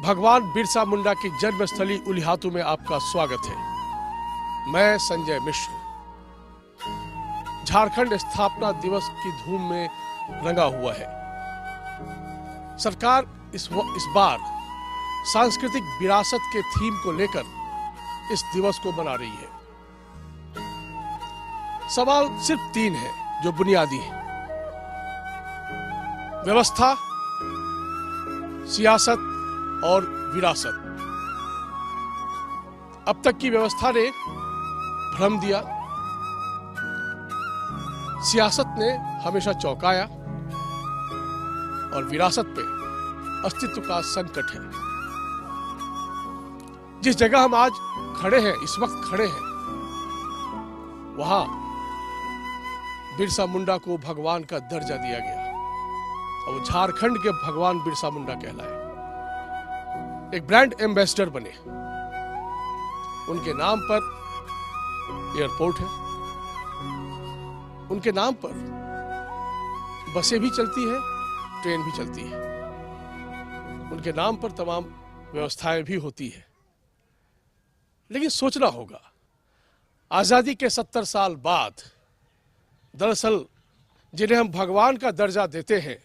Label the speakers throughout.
Speaker 1: भगवान बिरसा मुंडा की जन्मस्थली उलिहातू में आपका स्वागत है। मैं संजय मिश्र। झारखंड स्थापना दिवस की धूम में रंगा हुआ है। सरकार इस बार सांस्कृतिक विरासत के थीम को लेकर इस दिवस को मना रही है। सवाल सिर्फ 3 है जो बुनियादी है: व्यवस्था, सियासत और विरासत। अब तक की व्यवस्था ने भ्रम दिया, सियासत ने हमेशा चौंकाया और विरासत पे अस्तित्व का संकट है। जिस जगह हम आज खड़े हैं, इस वक्त खड़े हैं, वहां बिरसा मुंडा को भगवान का दर्जा दिया गया और वो झारखंड के भगवान बिरसा मुंडा कहलाए। एक ब्रांड एम्बेसडर बने। उनके नाम पर एयरपोर्ट है, उनके नाम पर बसें भी चलती है, ट्रेन भी चलती है, उनके नाम पर तमाम व्यवस्थाएं भी होती है। लेकिन सोचना होगा, आजादी के 70 साल बाद दरअसल जिन्हें हम भगवान का दर्जा देते हैं,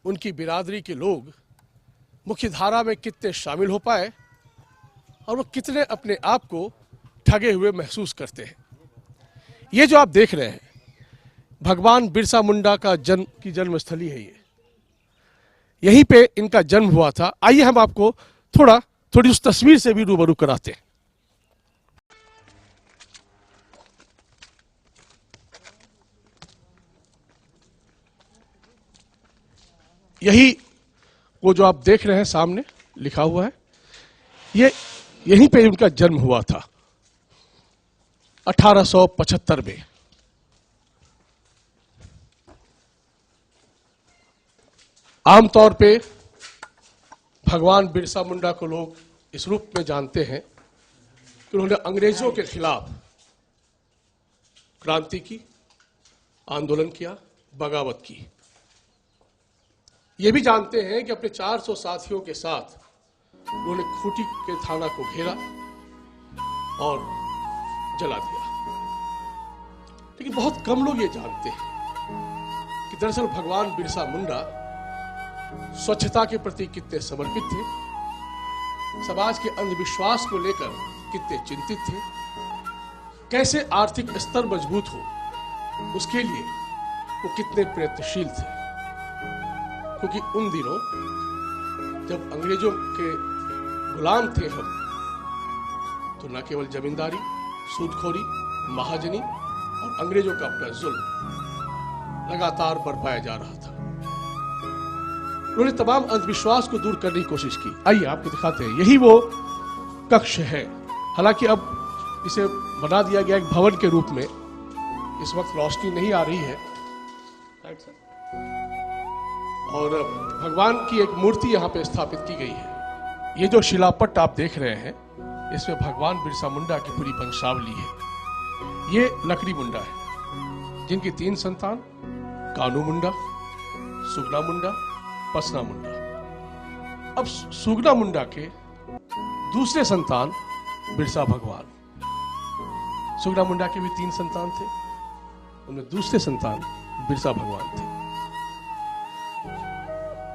Speaker 1: उनकी बिरादरी के लोग मुख्य धारा में कितने शामिल हो पाए और वो कितने अपने आप को ठगे हुए महसूस करते हैं। ये जो आप देख रहे हैं, भगवान बिरसा मुंडा का जन्मस्थली है। यहीं पे इनका जन्म हुआ था। आइए हम आपको थोड़ी उस तस्वीर से भी रूबरू कराते हैं। यही वो जो आप देख रहे हैं सामने लिखा हुआ है, यहीं पे उनका जन्म हुआ था 1875 में। आमतौर पे भगवान बिरसा मुंडा को लोग इस रूप में जानते हैं कि उन्होंने अंग्रेजों के खिलाफ क्रांति की, आंदोलन किया, बगावत की। ये भी जानते हैं कि अपने 400 साथियों के साथ उन्होंने खूंटी के थाना को घेरा और जला दिया। लेकिन बहुत कम लोग ये जानते हैं कि दरअसल भगवान बिरसा मुंडा स्वच्छता के प्रति कितने समर्पित थे, समाज के अंधविश्वास को लेकर कितने चिंतित थे, कैसे आर्थिक स्तर मजबूत हो उसके लिए वो कितने प्रयत्नशील थे। क्योंकि उन दिनों जब अंग्रेजों के गुलाम थे हम, तो न केवल जमींदारी, सूदखोरी, महाजनी और अंग्रेजों का अपना जुल्म लगातार बरपाया जा रहा था। उन्होंने तमाम अंधविश्वास को दूर करने की कोशिश की। आइए आपको दिखाते हैं। यही वो कक्ष है। हालांकि अब इसे बना दिया गया एक भवन के रूप में। इस वक्त रोशनी नहीं आ रही है और भगवान की एक मूर्ति यहाँ पे स्थापित की गई है। ये जो शिलापट्ट आप देख रहे हैं, इसमें भगवान बिरसा मुंडा की पूरी वंशावली है। ये लकड़ी मुंडा है, जिनकी 3 संतान कानू मुंडा, सुगना मुंडा, पसना मुंडा। अब सुगना मुंडा के दूसरे संतान बिरसा भगवान। सुगना मुंडा के भी 3 संतान थे, उनमें दूसरे संतान बिरसा भगवान थे।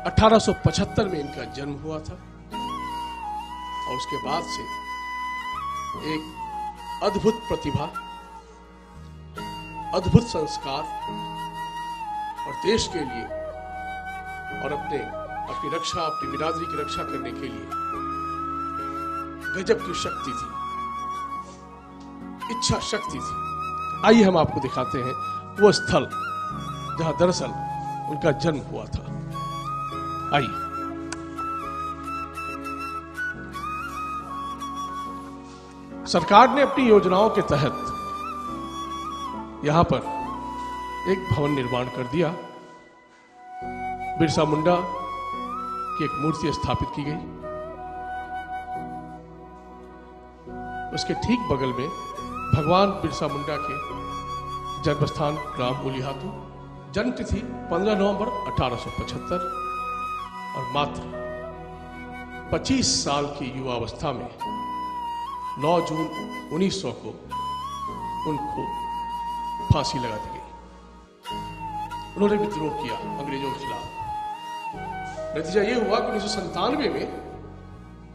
Speaker 1: 1875 में इनका जन्म हुआ था और उसके बाद से एक अद्भुत प्रतिभा, अद्भुत संस्कार और देश के लिए और अपनी रक्षा, अपनी बिरादरी की रक्षा करने के लिए गजब की शक्ति थी, इच्छा शक्ति थी। आइए हम आपको दिखाते हैं वो स्थल जहां दरअसल उनका जन्म हुआ था। आइए। सरकार ने अपनी योजनाओं के तहत यहां पर एक भवन निर्माण कर दिया। बिरसा मुंडा की एक मूर्ति स्थापित की गई। उसके ठीक बगल में भगवान बिरसा मुंडा के जन्मस्थान ग्राम उलिहातू, जन्म तिथि 15 नवंबर 1875 और मात्र 25 साल की युवावस्था में 9 जून 1900 को उनको फांसी लगा दी गई। उन्होंने विद्रोह किया अंग्रेजों के खिलाफ। नतीजा ये हुआ कि 1997 में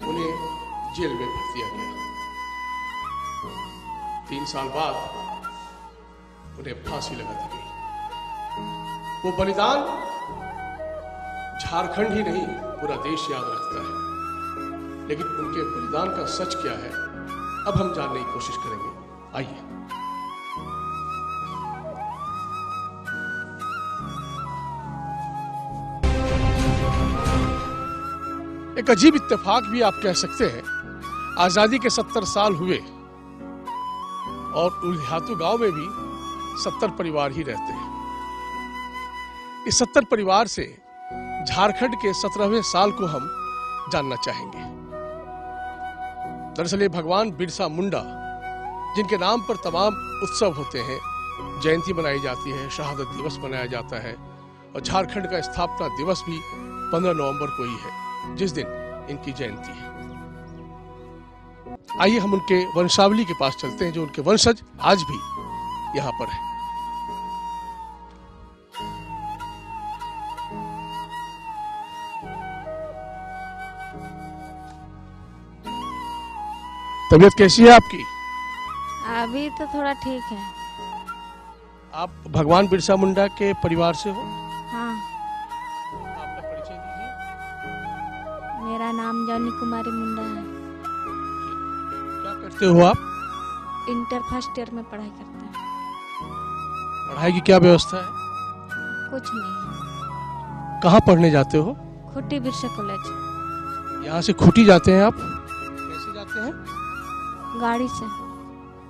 Speaker 1: उन्हें जेल में भर दिया गया। 3 साल बाद उन्हें फांसी लगा दी गई। वो बलिदान झारखंड ही नहीं पूरा देश याद रखता है। लेकिन उनके बलिदान का सच क्या है, अब हम जानने की कोशिश करेंगे। आइए। एक अजीब इत्तेफाक भी आप कह सकते हैं। आजादी के 70 साल हुए और उल्हातू गांव में भी 70 परिवार ही रहते हैं। इस 70 परिवार से झारखंड के 17वें साल को हम जानना चाहेंगे। दरअसल ये भगवान बिरसा मुंडा, जिनके नाम पर तमाम उत्सव होते हैं, जयंती मनाई जाती है, शहादत दिवस मनाया जाता है, और झारखंड का स्थापना दिवस भी 15 नवंबर को ही है, जिस दिन इनकी जयंती है। आइए हम उनके वंशावली के पास चलते हैं, जो उनके वंशज आज भी यहां पर है। तबीयत कैसी है आपकी?
Speaker 2: अभी तो थोड़ा ठीक है।
Speaker 1: आप भगवान बिरसा मुंडा के परिवार से हो?
Speaker 2: हाँ।
Speaker 1: आपका परिचय दीजिए।
Speaker 2: मेरा नाम जॉनी कुमारी मुंडा है।
Speaker 1: क्या करते हो आप?
Speaker 2: इंटर फर्स्ट ईयर में पढ़ाई करते हैं।
Speaker 1: पढ़ाई की क्या व्यवस्था है?
Speaker 2: कुछ नहीं।
Speaker 1: कहाँ पढ़ने जाते हो?
Speaker 2: खुटी बिरसा कॉलेज।
Speaker 1: यहाँ से खूंटी जाते हैं आप? कैसे जाते हैं?
Speaker 2: गाड़ी से।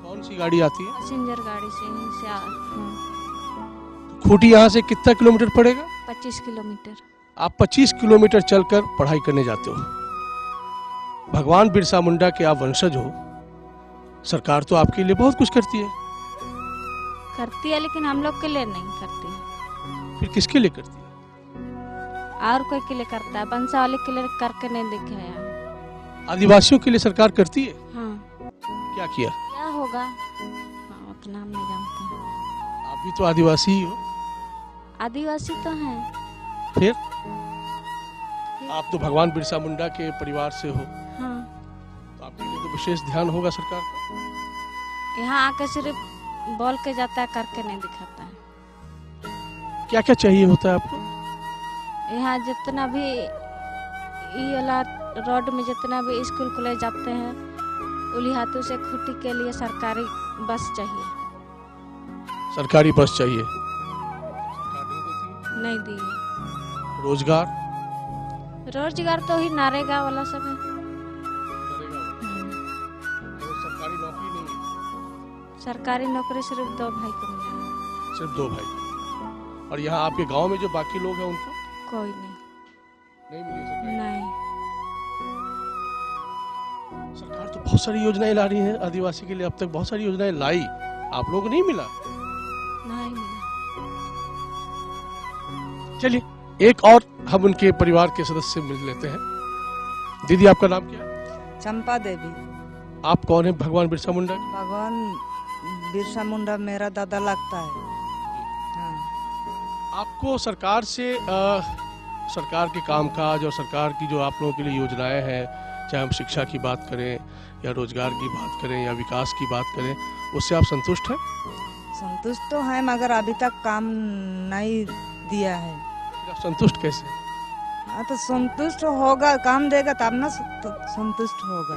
Speaker 1: कौन सी गाड़ी आती है?
Speaker 2: पैसेंजर गाड़ी से यहीं से हाँ।
Speaker 1: खूंटी यहाँ से कितना किलोमीटर पड़ेगा?
Speaker 2: 25 किलोमीटर।
Speaker 1: आप 25 किलोमीटर चलकर पढ़ाई करने जाते हो। भगवान बिरसा मुंडा के आप वंशज हो। सरकार तो आपके लिए बहुत कुछ करती है।
Speaker 2: करती है, लेकिन हम लोग के लिए नहीं करती है।
Speaker 1: फिर किसके लिए करती है?
Speaker 2: और कोई के लिए करता है, बंसावाली के लिए करके नहीं दिखाया।
Speaker 1: आदिवासियों के लिए सरकार करती है?
Speaker 2: हाँ।
Speaker 1: क्या किया?
Speaker 2: क्या होगा? हाँ, उतना हम नहीं जानते।
Speaker 1: आप भी तो आदिवासी ही हो।
Speaker 2: आदिवासी तो हैं।
Speaker 1: फिर आप तो भगवान बिरसा मुंडा के परिवार से हो।
Speaker 2: हाँ।
Speaker 1: तो आपके लिए तो विशेष ध्यान होगा सरकार का।
Speaker 2: यहाँ आके सिर्फ बोल के जाता है, करके नहीं दिखाता है।
Speaker 1: क्या क्या चाहिए होता है आपको?
Speaker 2: यहाँ जितना भी ये वाला रोड में जितना भी स्कूल कॉलेज जाते हैं, उलिहातू से खूंटी के लिए सरकारी बस चाहिए।
Speaker 1: सरकारी बस चाहिए? सरकार
Speaker 2: नहीं दी है।
Speaker 1: रोजगार?
Speaker 2: रोजगार तो ही नारेगा वाला सब है।
Speaker 1: सरकारी नौकरी नहीं है?
Speaker 2: सरकारी नौकरी सिर्फ 2 भाई को मिला है।
Speaker 1: सिर्फ 2 भाई। और यहाँ आपके गांव में जो बाकी लोग हैं उनको
Speaker 2: कोई नहीं।
Speaker 1: नहीं मिली सरकारी?
Speaker 2: नहीं।
Speaker 1: सरकार तो बहुत सारी योजनाएं ला रही है आदिवासी के लिए। अब तक बहुत सारी योजनाएं लाई, आप लोगों को नहीं मिला?
Speaker 2: नहीं मिला।
Speaker 1: चलिए एक और हम उनके परिवार के सदस्य से मिल लेते हैं। दीदी आपका नाम क्या है?
Speaker 3: चंपा देवी।
Speaker 1: आप कौन है भगवान बिरसा मुंडा?
Speaker 3: भगवान बिरसा मुंडा मेरा दादा लगता है। हाँ।
Speaker 1: आपको सरकार से सरकार के कामकाज और सरकार की जो आप लोगों के लिए योजनाएं हैं, चाहे हम शिक्षा की बात करें या रोजगार की बात करें या विकास की बात करें, उससे आप संतुष्ट हैं?
Speaker 3: संतुष्ट तो है, मगर अभी तक काम नहीं दिया है।
Speaker 1: आप संतुष्ट कैसे?
Speaker 3: हाँ, तो संतुष्ट होगा, काम देगा तब ना संतुष्ट होगा।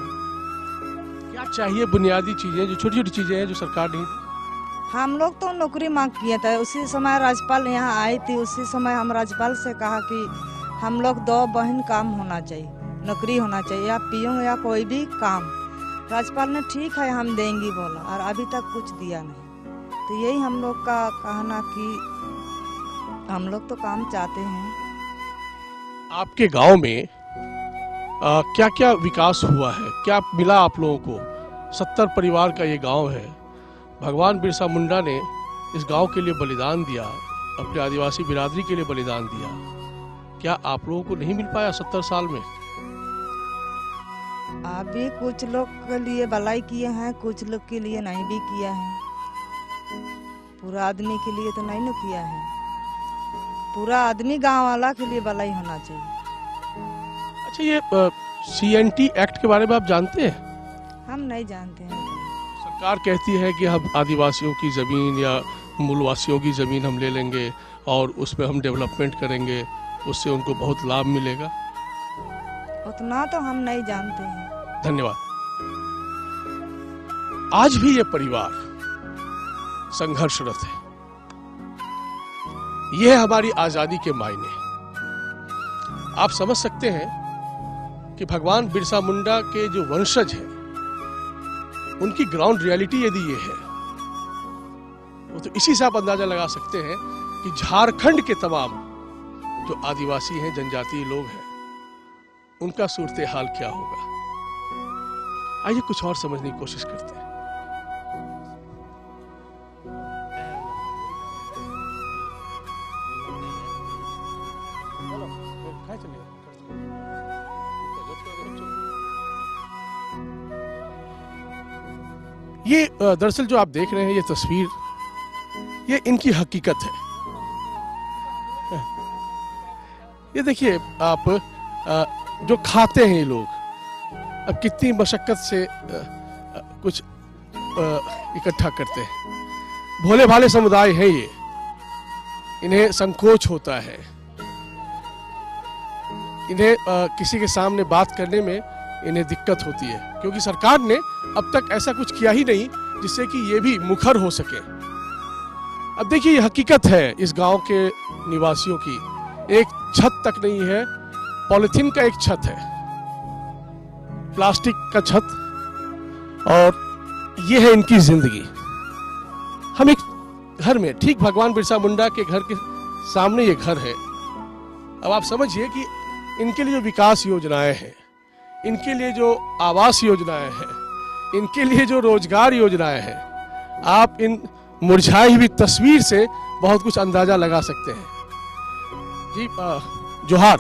Speaker 1: क्या चाहिए बुनियादी चीजें, जो छोटी छोटी चीजें हैं जो सरकार नहीं दी?
Speaker 3: हम लोग तो नौकरी मांग किए थे। उसी समय राज्यपाल यहाँ आई थी, उसी समय हम राज्यपाल से कहा कि हम लोग 2 बहन काम होना चाहिए, नौकरी होना चाहिए, या पीओ या कोई भी काम। राज्यपाल ने ठीक है हम देंगी बोला, और अभी तक कुछ दिया नहीं। तो यही हम लोग का कहना कि हम लोग तो काम चाहते हैं।
Speaker 1: आपके गांव में क्या क्या विकास हुआ है, क्या मिला आप लोगों को? 70 परिवार का ये गांव है। भगवान बिरसा मुंडा ने इस गांव के लिए बलिदान दिया, अपने आदिवासी बिरादरी के लिए बलिदान दिया। क्या आप लोगों को नहीं मिल पाया 70 साल में?
Speaker 3: अभी कुछ लोग के लिए भलाई किए हैं, कुछ लोग के लिए नहीं भी किया है। पूरा आदमी के लिए तो नहीं न किया है। पूरा आदमी गांव वाला के लिए भलाई होना चाहिए।
Speaker 1: अच्छा, ये CNT एक्ट के बारे में आप जानते हैं?
Speaker 3: हम नहीं जानते हैं।
Speaker 1: सरकार कहती है कि हम आदिवासियों की ज़मीन या मूलवासियों की ज़मीन हम ले लेंगे और उसमें हम डेवलपमेंट करेंगे, उससे उनको बहुत लाभ मिलेगा।
Speaker 3: उतना तो हम नहीं जानते हैं।
Speaker 1: धन्यवाद। आज भी ये परिवार संघर्षरत है। यह हमारी आजादी के मायने। आप समझ सकते हैं कि भगवान बिरसा मुंडा के जो वंशज हैं, उनकी ग्राउंड रियलिटी यदि ये है, तो इसी से आप अंदाजा लगा सकते हैं कि झारखंड के तमाम जो आदिवासी हैं, जनजातीय लोग हैं, उनका सूरत हाल क्या होगा। आइए कुछ और समझने की कोशिश करते हैं। ये दरअसल जो आप देख रहे हैं ये तस्वीर, ये इनकी हकीकत है। ये देखिए आप, जो खाते हैं ये लोग, अब कितनी मशक्कत से कुछ इकट्ठा करते हैं। भोले भाले समुदाय है ये, इन्हें संकोच होता है, इन्हें किसी के सामने बात करने में इन्हें दिक्कत होती है, क्योंकि सरकार ने अब तक ऐसा कुछ किया ही नहीं जिससे कि ये भी मुखर हो सके। अब देखिए ये हकीकत है इस गांव के निवासियों की। एक छत तक नहीं है, पॉलिथीन का एक छत है, प्लास्टिक का छत, और ये है इनकी जिंदगी। हम एक घर में, ठीक भगवान बिरसा मुंडा के घर के सामने ये घर है। अब आप समझिए कि इनके लिए जो विकास योजनाएं हैं, इनके लिए जो आवास योजनाएं हैं, इनके लिए जो रोजगार योजनाएं हैं, आप इन मुरझाई हुई तस्वीर से बहुत कुछ अंदाजा लगा सकते हैं। जी जोहार।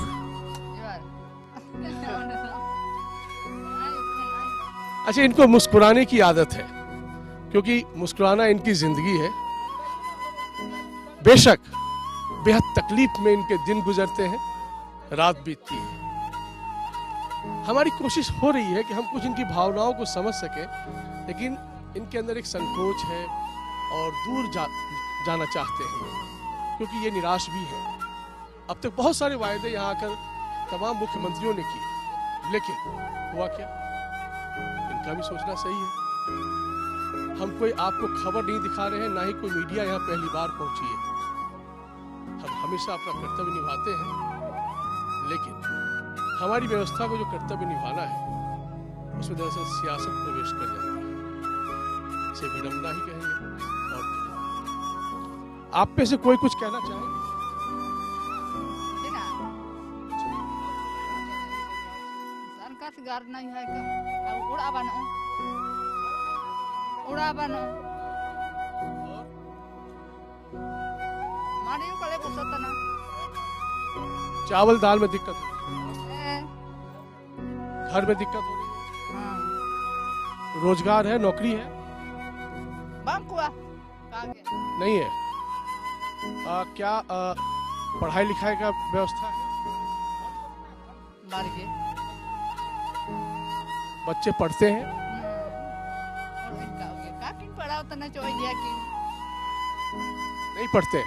Speaker 1: अच्छा, इनको मुस्कुराने की आदत है, क्योंकि मुस्कुराना इनकी जिंदगी है। बेशक बेहद तकलीफ में इनके दिन गुजरते हैं, रात बीतती है। हमारी कोशिश हो रही है कि हम कुछ इनकी भावनाओं को समझ सकें, लेकिन इनके अंदर एक संकोच है और दूर जाना चाहते हैं, क्योंकि ये निराश भी है। अब तक बहुत सारे वायदे यहाँ आकर तमाम मुख्यमंत्रियों ने किए, लेकिन हुआ क्या? इनका भी सोचना सही है। हम कोई आपको खबर नहीं दिखा रहे हैं, ना ही कोई मीडिया यहाँ पहली बार पहुंची है। हम हमेशा अपना कर्तव्य निभाते हैं, लेकिन हमारी व्यवस्था को जो कर्तव्य निभाना है, उसमें दरअसल सियासत प्रवेश कर जाती है। इसे विडंबना ही कहेंगे। और आप में से कोई कुछ कहना चाहेंगे?
Speaker 4: नहीं है क्या? उड़ा बनो, उड़ा बनो, मारियो कले पुसत ना।
Speaker 1: चावल दाल में दिक्कत हो, घर में दिक्कत हो रही है,
Speaker 4: हाँ।
Speaker 1: रोजगार है, नौकरी है
Speaker 4: बांकुआ
Speaker 1: नहीं है। क्या पढ़ाई लिखाई का व्यवस्था है?
Speaker 4: मर गए
Speaker 1: बच्चे पढ़ते हैं?
Speaker 4: पढ़ाओ तो नहीं चाहिए कि
Speaker 1: नहीं पढ़ते?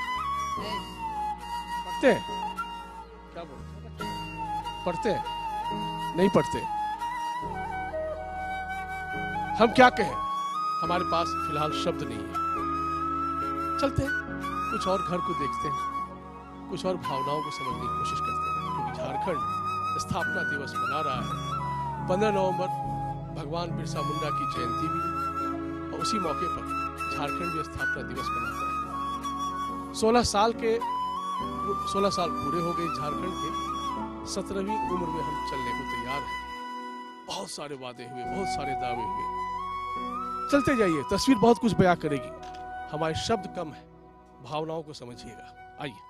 Speaker 1: पढ़ते हैं? क्या बोलते? पढ़ते हैं? नहीं पढ़ते? हम क्या कहें, हमारे पास फिलहाल शब्द नहीं है। चलते हैं, कुछ और घर को देखते हैं, कुछ और भावनाओं को समझने की कोशिश करते हैं, क्योंकि झारखंड स्थापना दिवस मना रहा है। 15 नवंबर भगवान बिरसा मुंडा की जयंती भी है, और उसी मौके पर झारखंड भी स्थापना दिवस मनाता है। 16 साल पूरे हो गए झारखंड के। 17वीं उम्र में हम चलने को तैयार हैं। बहुत सारे वादे हुए, बहुत सारे दावे हुए। चलते जाइए, तस्वीर बहुत कुछ बयां करेगी। हमारे शब्द कम है, भावनाओं को समझिएगा। आइए।